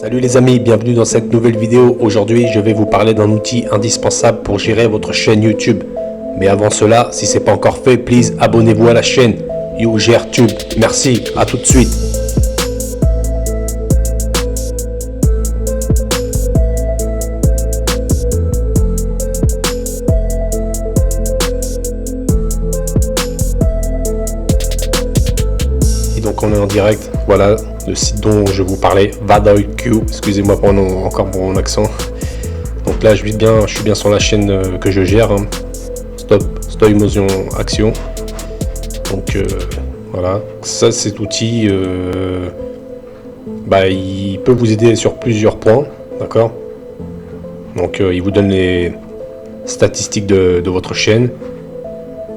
Salut les amis, bienvenue dans cette nouvelle vidéo. Aujourd'hui, je vais vous parler d'un outil indispensable pour gérer votre chaîne YouTube. Mais avant cela, si c'est pas encore fait, please abonnez-vous à la chaîne YouGereTube. Merci, à tout de suite. Et donc on est en direct, voilà le site dont je vous parlais, Vadaiq, excusez-moi encore pour mon accent. Donc là je suis bien sur la chaîne que je gère, hein. Stop Motion Action. Donc voilà, ça cet outil, il peut vous aider sur plusieurs points, d'accord. Donc il vous donne les statistiques de votre chaîne,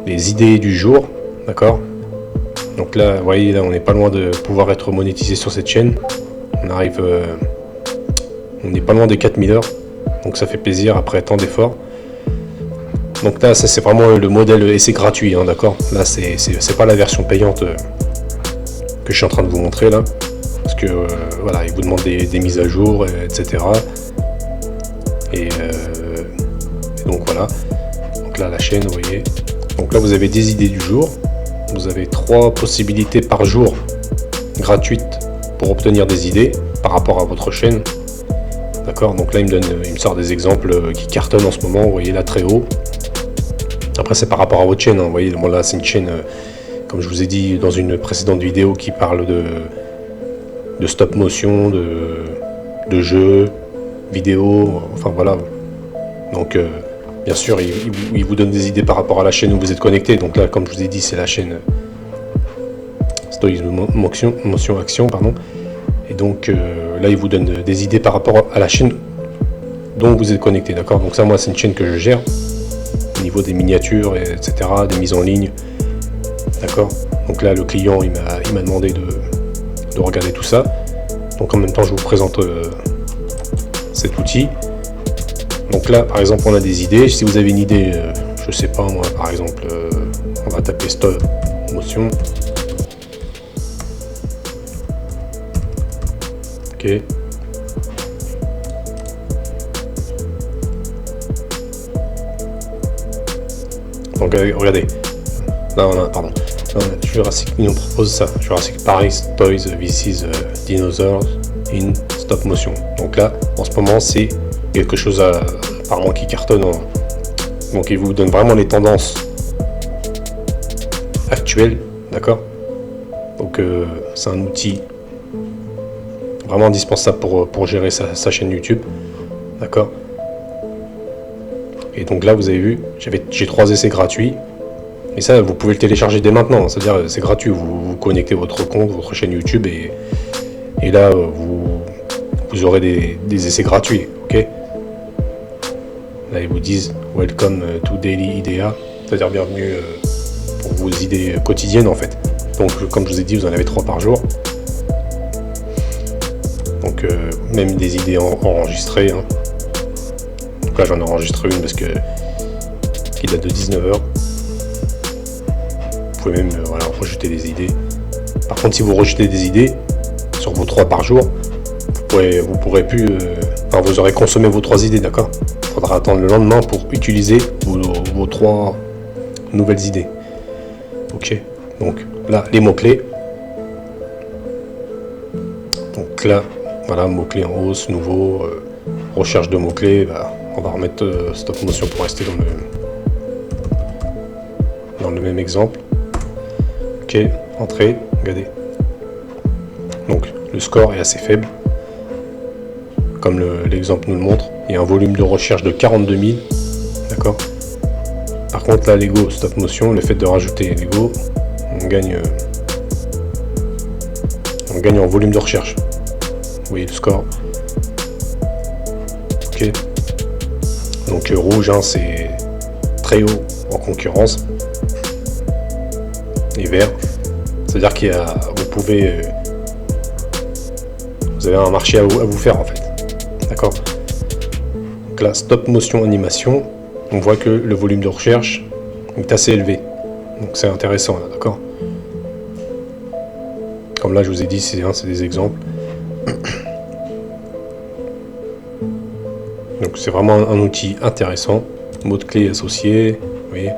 les idées du jour, d'accord. Donc là, vous voyez, là, on n'est pas loin de pouvoir être monétisé sur cette chaîne. On n'est pas loin des 4000 heures. Donc ça fait plaisir après tant d'efforts. Donc là, ça c'est vraiment le modèle et c'est gratuit, hein, d'accord. Là, c'est pas la version payante que je suis en train de vous montrer là. Parce que voilà, il vous demande des mises à jour, etc. Et donc voilà. Donc là, la chaîne, vous voyez. Donc là, vous avez des idées du jour. Vous avez 3 possibilités par jour gratuites pour obtenir des idées par rapport à votre chaîne. D'accord, donc là il me sort des exemples qui cartonnent en ce moment, vous voyez là très haut. Après c'est par rapport à votre chaîne, hein. Vous voyez, bon, là c'est une chaîne, comme je vous ai dit dans une précédente vidéo, qui parle de stop motion, de jeux, vidéo, enfin voilà. Donc bien sûr, il vous donne des idées par rapport à la chaîne où vous êtes connecté. Donc là, comme je vous ai dit, c'est la chaîne Motion Action, pardon. Et donc là, il vous donne des idées par rapport à la chaîne dont vous êtes connecté, d'accord. Donc ça, moi, c'est une chaîne que je gère au niveau des miniatures, etc., des mises en ligne, d'accord. Donc là, le client, il m'a demandé de regarder tout ça. Donc en même temps, je vous présente cet outil. Donc là, par exemple, on a des idées. Si vous avez une idée, je sais pas moi, par exemple, on va taper stop motion. Ok. Donc regardez. Là, on a, pardon. Là, on a Jurassic, il nous propose ça. Jurassic Park Toys, this is dinosaurs in stop motion. Donc là, en ce moment, c'est quelque chose apparemment qui cartonne, hein. Donc il vous donne vraiment les tendances actuelles, d'accord. Donc c'est un outil vraiment indispensable pour gérer sa chaîne YouTube, d'accord. Et donc là vous avez vu, j'ai 3 essais gratuits, et ça vous pouvez le télécharger dès maintenant, c'est-à-dire c'est gratuit, vous connectez votre compte, votre chaîne YouTube, et là vous aurez des essais gratuits, ok. Là, ils vous disent Welcome to Daily Idea, c'est-à-dire bienvenue pour vos idées quotidiennes en fait. Donc, comme je vous ai dit, vous en avez 3 par jour. Donc, même des idées enregistrées, hein. Donc là, j'en ai enregistré une parce que qui date de 19h. Vous pouvez même voilà, rejeter des idées. Par contre, si vous rejetez des idées sur vos 3 par jour, vous pourrez plus. Vous aurez consommé vos 3 idées, d'accord. Il faudra attendre le lendemain pour utiliser vos 3 nouvelles idées. Ok, donc là les mots-clés. Donc là, voilà, mots-clés en hausse, nouveau, recherche de mots-clés. On va remettre stop motion pour rester dans le même exemple. Ok, entrée, regardez. Donc le score est assez faible, comme l'exemple nous le montre. Il y a un volume de recherche de 42 000, d'accord. Par contre là, Lego stop motion, le fait de rajouter Lego, on gagne en volume de recherche. Vous voyez le score. Ok. Donc rouge, hein, c'est très haut en concurrence. Et vert, c'est-à-dire qu'il y a, vous avez un marché à vous faire en fait, d'accord. Donc là, stop motion animation, on voit que le volume de recherche est assez élevé. Donc c'est intéressant là, d'accord. Comme là je vous ai dit, c'est des exemples. Donc c'est vraiment un outil intéressant. Mot de clé associé, vous voyez.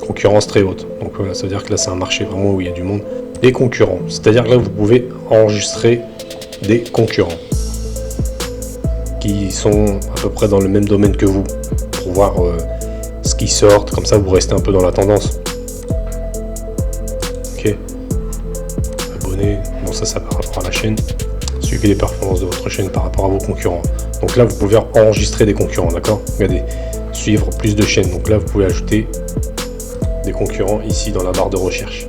Concurrence très haute. Donc voilà, ça veut dire que là c'est un marché vraiment où il y a du monde. Des concurrents, c'est-à-dire que là vous pouvez enregistrer des concurrents qui sont à peu près dans le même domaine que vous pour voir ce qui sort, comme ça vous restez un peu dans la tendance. Ok. Abonnez, bon ça par rapport à la chaîne. Suivez les performances de votre chaîne par rapport à vos concurrents. Donc là vous pouvez enregistrer des concurrents, d'accord? Regardez, suivre plus de chaînes. Donc là vous pouvez ajouter des concurrents ici dans la barre de recherche.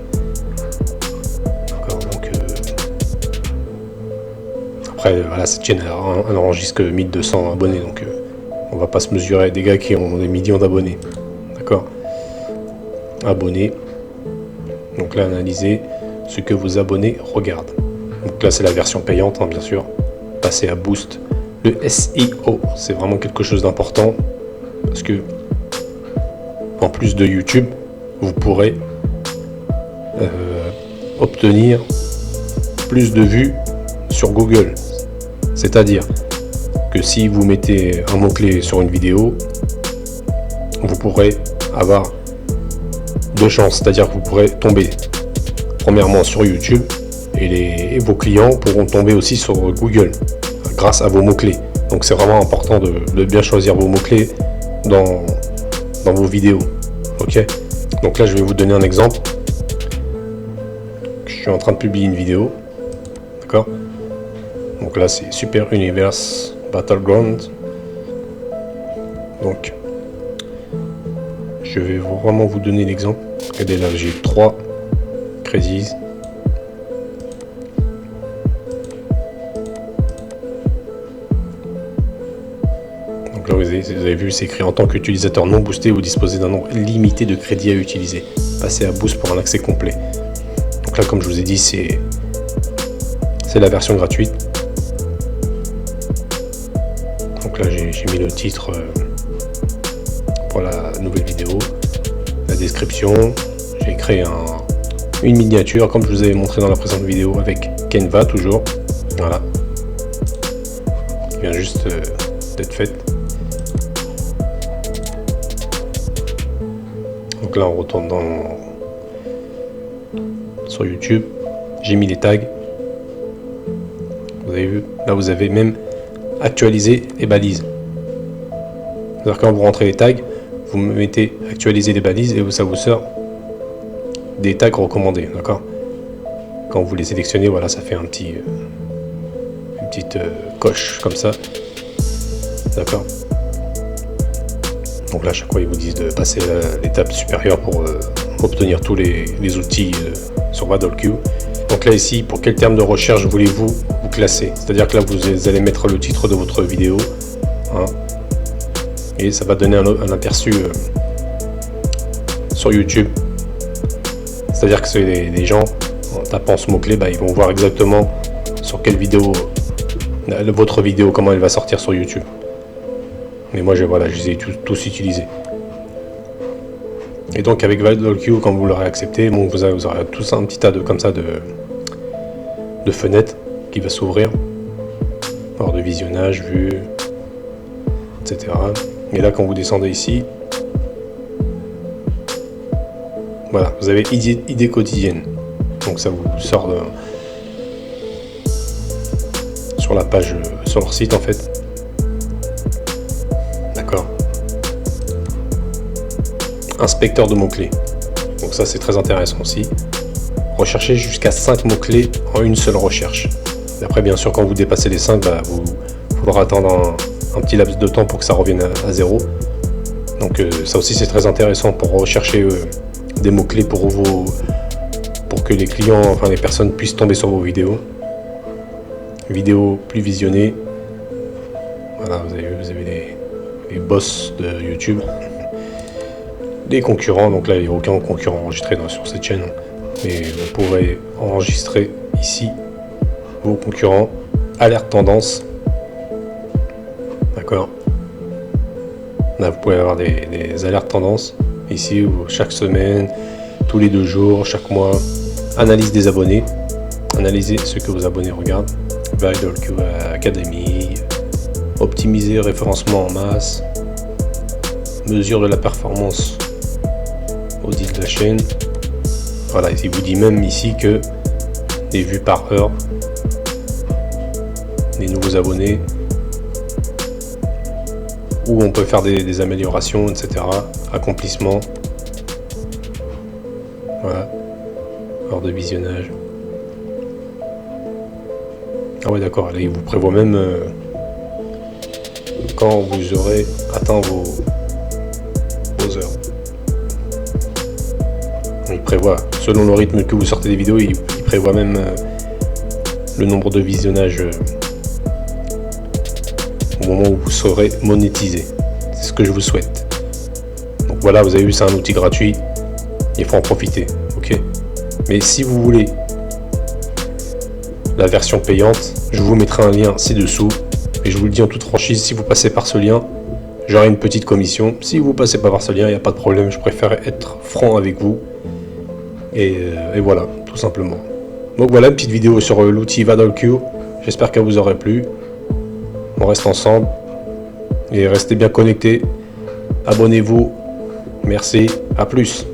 D'accord, donc après voilà, cette chaîne elle enregistre que 1200 abonnés, donc on va pas se mesurer à des gars qui ont des millions d'abonnés. D'accord. Abonnés. Donc là analysez ce que vos abonnés regardent. Donc là c'est la version payante, hein, bien sûr. Passez à Boost. Le SEO, c'est vraiment quelque chose d'important parce que en plus de YouTube, vous pourrez obtenir plus de vues sur Google. C'est-à-dire que si vous mettez un mot-clé sur une vidéo, vous pourrez avoir deux chances. C'est-à-dire que vous pourrez tomber premièrement sur YouTube et vos clients pourront tomber aussi sur Google grâce à vos mots-clés. Donc c'est vraiment important de bien choisir vos mots-clés dans vos vidéos. Ok. Donc là je vais vous donner un exemple. Je suis en train de publier une vidéo. D'accord. Donc là c'est Super Universe Battleground. Donc je vais vraiment vous donner l'exemple. Regardez là j'ai 3 crédits. Donc là vous avez vu, c'est écrit en tant qu'utilisateur non boosté, vous disposez d'un nombre limité de crédits à utiliser. Passez à Boost pour un accès complet. Donc là comme je vous ai dit c'est la version gratuite. Donc là j'ai mis le titre pour la nouvelle vidéo, la description, j'ai créé une miniature comme je vous avais montré dans la précédente vidéo avec Canva toujours, voilà, qui vient juste d'être faite. Donc là on retourne sur YouTube, j'ai mis les tags, vous avez vu, là vous avez même actualisé les balises. C'est-à-dire quand vous rentrez les tags, vous mettez actualiser les balises et ça vous sort des tags recommandés, d'accord. Quand vous les sélectionnez, voilà, ça fait une petite coche comme ça, d'accord. Donc là, à chaque fois, ils vous disent de passer à l'étape supérieure pour obtenir tous les outils sur BattleQ. Donc là, ici, pour quel terme de recherche voulez-vous vous classer? C'est-à-dire que là, vous allez mettre le titre de votre vidéo, hein, et ça va donner un aperçu sur YouTube. C'est-à-dire que c'est des gens, en tapant ce mot-clé, ils vont voir exactement sur quelle vidéo, votre vidéo, comment elle va sortir sur YouTube. Mais moi, je les ai tous utilisés. Et donc, avec BattleQ, quand vous l'aurez accepté, bon, vous aurez tous un petit tas de fenêtres qui va s'ouvrir. Hors de visionnage, vue, etc. Et là, quand vous descendez ici, voilà, vous avez idée quotidienne. Donc ça vous sort sur la page, sur leur site en fait. D'accord. Inspecteur de mots-clés. Donc ça c'est très intéressant aussi. Recherchez jusqu'à 5 mots-clés en une seule recherche. Et après bien sûr quand vous dépassez les 5, vous faudra attendre un petit laps de temps pour que ça revienne à 0. Donc ça aussi c'est très intéressant pour rechercher des mots-clés pour que les clients, enfin les personnes puissent tomber sur vos vidéos. Vidéos plus visionnées. Voilà, vous avez les boss de YouTube. Les concurrents, donc là il n'y a aucun concurrent enregistré sur cette chaîne. Mais vous pourrez enregistrer ici vos concurrents. Alerte tendance. D'accord. Là vous pouvez avoir des alertes tendance. Ici, chaque semaine, tous les 2 jours, chaque mois, analyse des abonnés, analysez ce que vos abonnés regardent, BattleQ Academy, optimiser référencement en masse, mesure de la performance audit de la chaîne. Voilà, il vous dit même ici que des vues par heure, des nouveaux abonnés, où on peut faire des améliorations, etc. Accomplissement. Voilà, heure de visionnage. Ah ouais, d'accord, là il vous prévoit même quand vous aurez atteint vos heures. Il prévoit, selon le rythme que vous sortez des vidéos, il prévoit même le nombre de visionnages au moment où vous serez monétisé. C'est ce que je vous souhaite. Donc voilà, vous avez vu, c'est un outil gratuit, il faut en profiter, ok. Mais si vous voulez la version payante, je vous mettrai un lien ci-dessous, et je vous le dis en toute franchise, si vous passez par ce lien, j'aurai une petite commission. Si vous passez pas par ce lien, il n'y a pas de problème, je préfère être franc avec vous. Et voilà, tout simplement. Donc voilà, une petite vidéo sur l'outil VadalQ. J'espère qu'elle vous aurait plu. On reste ensemble. Et restez bien connectés. Abonnez-vous. Merci. À plus.